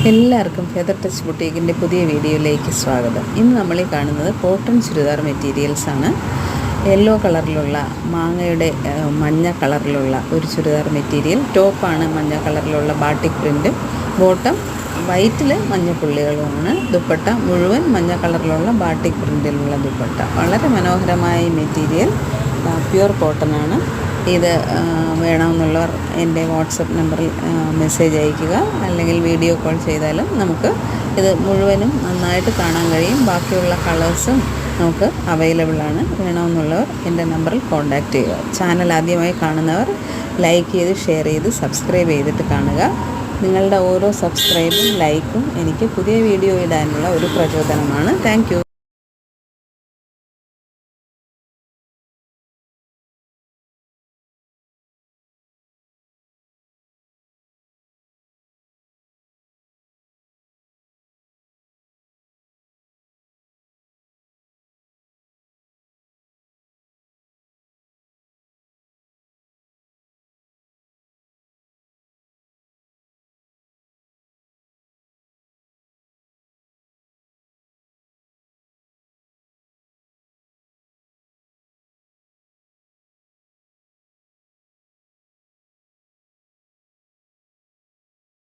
എല്ലാവർക്കും feather touch ബുട്ടീക്കിൻ്റെ പുതിയ വീഡിയോയിലേക്ക് സ്വാഗതം. ഇന്ന് നമ്മൾ ഈ കാണുന്നത് കോട്ടൺ ചുരിദാർ മെറ്റീരിയൽസാണ്. യെല്ലോ കളറിലുള്ള മാങ്ങയുടെ മഞ്ഞ കളറിലുള്ള ഒരു ചുരിദാർ മെറ്റീരിയൽ. ടോപ്പാണ് മഞ്ഞ കളറിലുള്ള ബാട്ടിക് പ്രിൻറ്റ്, ബോട്ടം വൈറ്റിൽ മഞ്ഞ പുള്ളികളുമാണ്. ദുപ്പട്ട മുഴുവൻ മഞ്ഞ കളറിലുള്ള ബാട്ടിക് പ്രിൻറ്റിലുള്ള ദുപ്പട്ട. വളരെ മനോഹരമായ മെറ്റീരിയൽ, പ്യുവർ കോട്ടനാണ്. ഇത് വേണമെന്നുള്ളവർ എൻ്റെ വാട്സപ്പ് നമ്പറിൽ മെസ്സേജ് അയയ്ക്കുക, അല്ലെങ്കിൽ വീഡിയോ കോൾ ചെയ്താലും നമുക്ക് ഇത് മുഴുവനും നന്നായിട്ട് കാണാൻ കഴിയും. ബാക്കിയുള്ള കളേഴ്സും നമുക്ക് അവൈലബിളാണ്. വേണമെന്നുള്ളവർ എൻ്റെ നമ്പറിൽ കോൺടാക്റ്റ് ചെയ്യുക. ചാനൽ ആദ്യമായി കാണുന്നവർ ലൈക്ക് ചെയ്ത് ഷെയർ ചെയ്ത് സബ്സ്ക്രൈബ് ചെയ്തിട്ട് കാണുക. നിങ്ങളുടെ ഓരോ സബ്സ്ക്രൈബും ലൈക്കും എനിക്ക് പുതിയ വീഡിയോ ഇടാനുള്ള ഒരു പ്രചോദനമാണ്. Thank you.